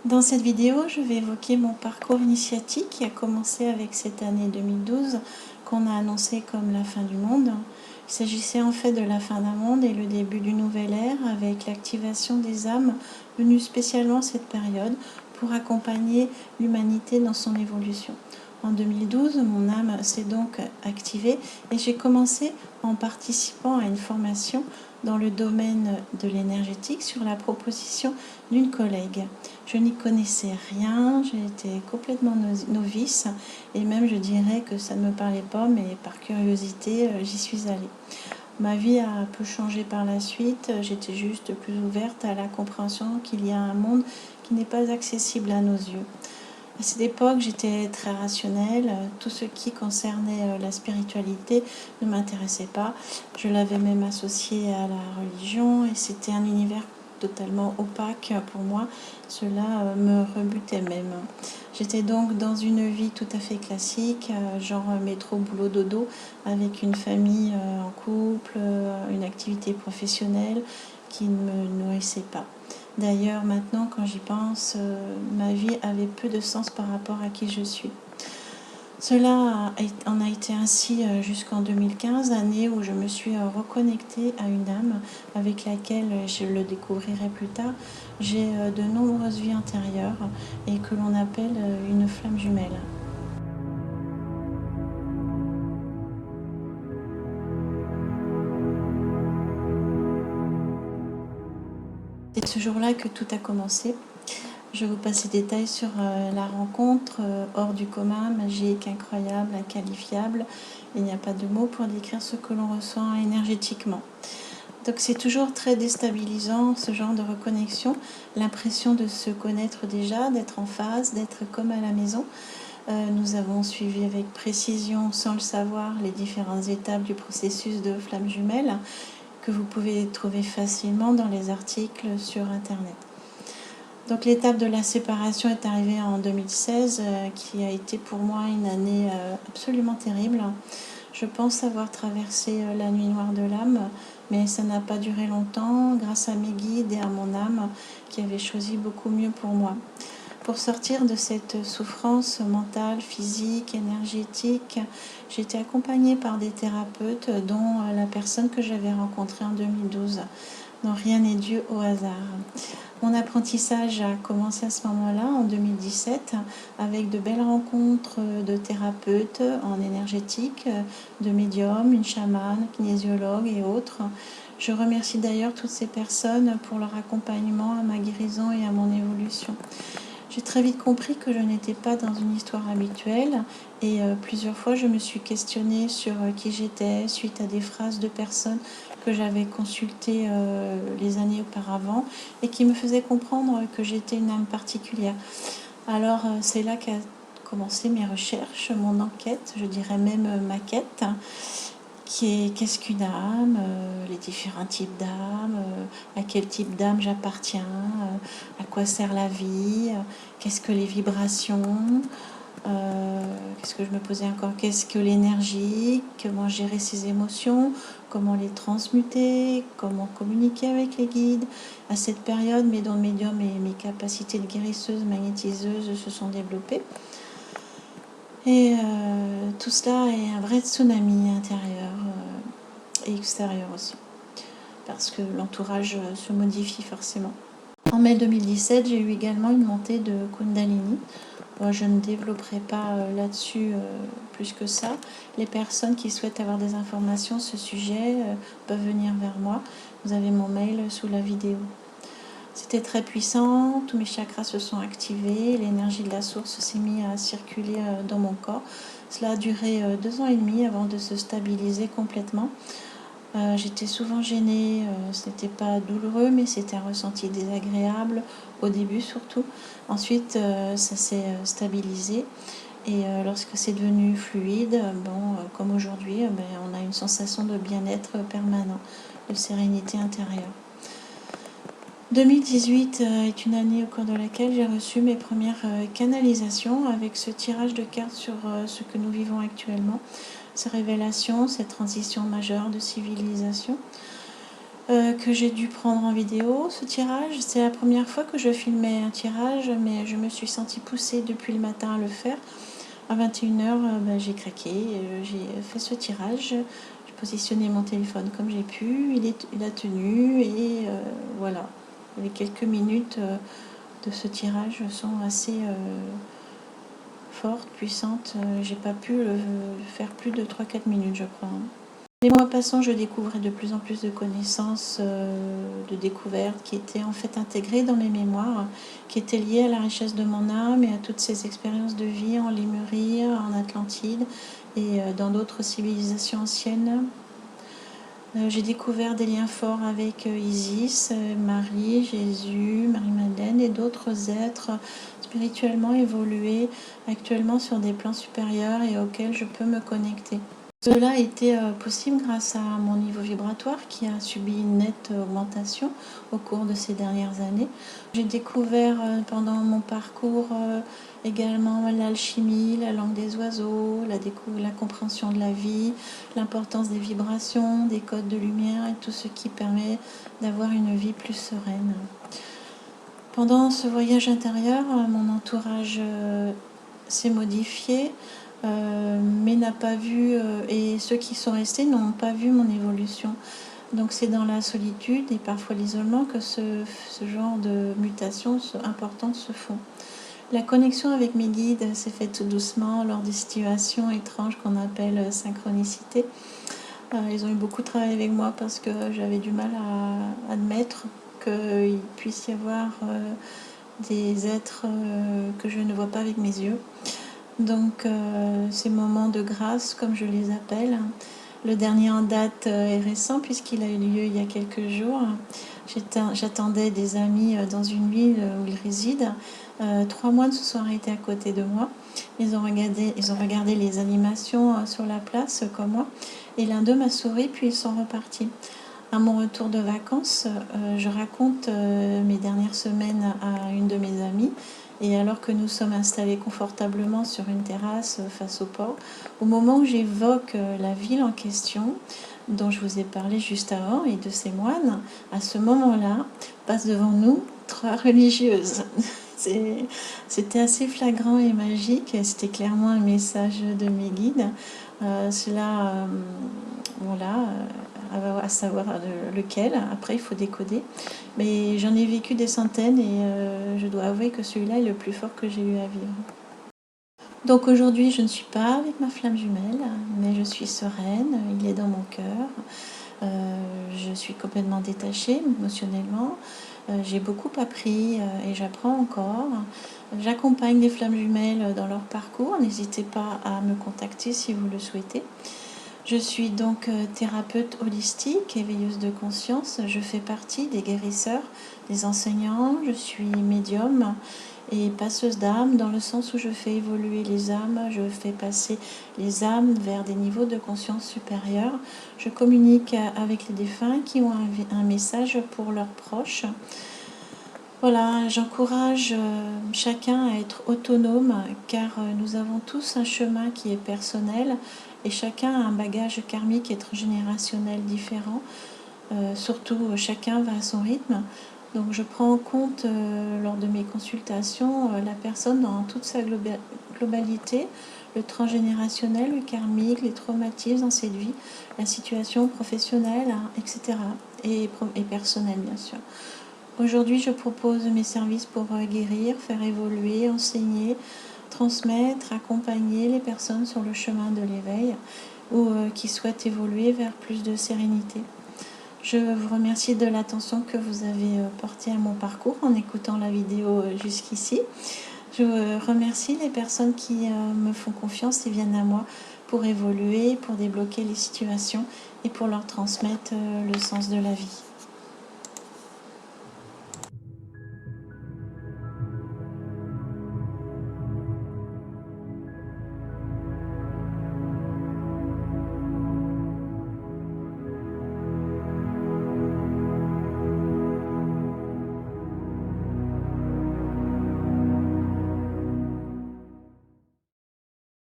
Dans cette vidéo, je vais évoquer mon parcours initiatique qui a commencé avec cette année 2012 qu'on a annoncé comme la fin du monde. Il s'agissait en fait de la fin d'un monde et le début d'une nouvelle ère avec l'activation des âmes venues spécialement cette période pour accompagner l'humanité dans son évolution. En 2012, mon âme s'est donc activée et j'ai commencé en participant à une formation dans le domaine de l'énergétique sur la proposition d'une collègue. Je n'y connaissais rien, j'étais complètement novice et même je dirais que ça ne me parlait pas, mais par curiosité, j'y suis allée. Ma vie a un peu changé par la suite, j'étais juste plus ouverte à la compréhension qu'il y a un monde qui n'est pas accessible à nos yeux. À cette époque, j'étais très rationnelle, tout ce qui concernait la spiritualité ne m'intéressait pas. Je l'avais même associé à la religion et c'était un univers totalement opaque pour moi. Cela me rebutait même. J'étais donc dans une vie tout à fait classique, genre métro, boulot, dodo, avec une famille en couple, une activité professionnelle qui ne me nourrissait pas. D'ailleurs, maintenant, quand j'y pense, ma vie avait peu de sens par rapport à qui je suis. Cela en a été ainsi jusqu'en 2015, année où je me suis reconnectée à une âme avec laquelle, je le découvrirai plus tard, j'ai de nombreuses vies antérieures et que l'on appelle une flamme jumelle. C'est ce jour-là que tout a commencé. Je vais vous passer des détails sur la rencontre hors du commun, magique, incroyable, inqualifiable. Il n'y a pas de mots pour décrire ce que l'on ressent énergétiquement. Donc c'est toujours très déstabilisant ce genre de reconnexion, l'impression de se connaître déjà, d'être en phase, d'être comme à la maison. Nous avons suivi avec précision, sans le savoir, les différentes étapes du processus de flamme jumelle que vous pouvez trouver facilement dans les articles sur Internet. Donc l'étape de la séparation est arrivée en 2016, qui a été pour moi une année absolument terrible. Je pense avoir traversé la nuit noire de l'âme, mais ça n'a pas duré longtemps grâce à mes guides et à mon âme qui avait choisi beaucoup mieux pour moi. Pour sortir de cette souffrance mentale, physique, énergétique, j'ai été accompagnée par des thérapeutes, dont la personne que j'avais rencontrée en 2012. Non, rien n'est dû au hasard. Mon apprentissage a commencé à ce moment-là, en 2017, avec de belles rencontres de thérapeutes en énergétique, de médiums, une chamane, kinésiologue et autres. Je remercie d'ailleurs toutes ces personnes pour leur accompagnement à ma guérison et à mon évolution. J'ai très vite compris que je n'étais pas dans une histoire habituelle et plusieurs fois je me suis questionnée sur qui j'étais suite à des phrases de personnes que j'avais consultées les années auparavant et qui me faisaient comprendre que j'étais une âme particulière. Alors c'est là qu'a commencé mes recherches, mon enquête, je dirais même ma quête, qui est qu'est-ce qu'une âme, les différents types d'âmes, à quel type d'âme j'appartiens, à quoi sert la vie, qu'est-ce que les vibrations, qu'est-ce que je me posais encore, qu'est-ce que l'énergie, comment gérer ses émotions, comment les transmuter, comment communiquer avec les guides. À cette période, mes dons de médium et mes capacités de guérisseuse, magnétiseuse se sont développées. Et tout cela est un vrai tsunami intérieur et extérieur aussi, parce que l'entourage se modifie forcément. En mai 2017, j'ai eu également une montée de Kundalini. Moi, je ne développerai pas là-dessus plus que ça. Les personnes qui souhaitent avoir des informations sur ce sujet peuvent venir vers moi. Vous avez mon mail sous la vidéo. C'était très puissant, tous mes chakras se sont activés, l'énergie de la source s'est mise à circuler dans mon corps. Cela a duré 2 ans et demi avant de se stabiliser complètement. J'étais souvent gênée, ce n'était pas douloureux, mais c'était un ressenti désagréable, au début surtout. Ensuite, ça s'est stabilisé. Et lorsque c'est devenu fluide, comme aujourd'hui, on a une sensation de bien-être permanent, de sérénité intérieure. 2018 est une année au cours de laquelle j'ai reçu mes premières canalisations avec ce tirage de cartes sur ce que nous vivons actuellement, ces révélations, cette transition majeure de civilisation. que j'ai dû prendre en vidéo ce tirage. C'est la première fois que je filmais un tirage, mais je me suis sentie poussée depuis le matin à le faire. À 21h, j'ai craqué, j'ai fait ce tirage. J'ai positionné mon téléphone comme j'ai pu, il a tenu et voilà. Les quelques minutes de ce tirage sont assez fortes, puissantes. J'ai pas pu le faire plus de 3-4 minutes, je crois. Les mois passant, je découvrais de plus en plus de connaissances, de découvertes qui étaient en fait intégrées dans mes mémoires, qui étaient liées à la richesse de mon âme et à toutes ces expériences de vie en Lémurie, en Atlantide et dans d'autres civilisations anciennes. J'ai découvert des liens forts avec Isis, Marie, Jésus, Marie-Madeleine et d'autres êtres spirituellement évolués actuellement sur des plans supérieurs et auxquels je peux me connecter. Cela a été possible grâce à mon niveau vibratoire qui a subi une nette augmentation au cours de ces dernières années. J'ai découvert pendant mon parcours également l'alchimie, la langue des oiseaux, la compréhension de la vie, l'importance des vibrations, des codes de lumière et tout ce qui permet d'avoir une vie plus sereine. Pendant ce voyage intérieur, mon entourage s'est modifié. Mais n'a pas vu, et ceux qui sont restés n'ont pas vu mon évolution. Donc c'est dans la solitude et parfois l'isolement que ce genre de mutations importantes se font. La connexion avec mes guides s'est faite tout doucement lors des situations étranges qu'on appelle synchronicité. Ils ont eu beaucoup de travail avec moi parce que j'avais du mal à admettre qu'il puisse y avoir des êtres que je ne vois pas avec mes yeux. Donc ces moments de grâce, comme je les appelle, le dernier en date est récent puisqu'il a eu lieu il y a quelques jours. J'attendais des amis dans une ville où ils résident. 3 moines se sont arrêtés à côté de moi. Ils ont regardé les animations sur la place comme moi. Et l'un d'eux m'a souri puis ils sont repartis. À mon retour de vacances, je raconte mes dernières semaines à une de mes amies. Et alors que nous sommes installés confortablement sur une terrasse face au port, au moment où j'évoque la ville en question, dont je vous ai parlé juste avant, et de ces moines, à ce moment-là, passent devant nous 3 religieuses. C'était assez flagrant et magique, c'était clairement un message de mes guides. Voilà, à savoir lequel, après il faut décoder. Mais j'en ai vécu des centaines et je dois avouer que celui-là est le plus fort que j'ai eu à vivre. Donc aujourd'hui, je ne suis pas avec ma flamme jumelle, mais je suis sereine, il est dans mon cœur. Je suis complètement détachée émotionnellement. J'ai beaucoup appris et j'apprends encore. J'accompagne les flammes jumelles dans leur parcours. N'hésitez pas à me contacter si vous le souhaitez. Je suis donc thérapeute holistique, éveilleuse de conscience. Je fais partie des guérisseurs, des enseignants. Je suis médium et passeuse d'âme dans le sens où je fais évoluer les âmes. Je fais passer les âmes vers des niveaux de conscience supérieurs. Je communique avec les défunts qui ont un message pour leurs proches. Voilà, j'encourage chacun à être autonome car nous avons tous un chemin qui est personnel et chacun a un bagage karmique et transgénérationnel différent. Surtout, chacun va à son rythme. Donc je prends en compte lors de mes consultations la personne dans toute sa globalité, le transgénérationnel, le karmique, les traumatismes dans cette vie, la situation professionnelle, etc. Et personnelle bien sûr. Aujourd'hui, je propose mes services pour guérir, faire évoluer, enseigner, transmettre, accompagner les personnes sur le chemin de l'éveil ou qui souhaitent évoluer vers plus de sérénité. Je vous remercie de l'attention que vous avez portée à mon parcours en écoutant la vidéo jusqu'ici. Je remercie les personnes qui me font confiance et viennent à moi pour évoluer, pour débloquer les situations et pour leur transmettre le sens de la vie.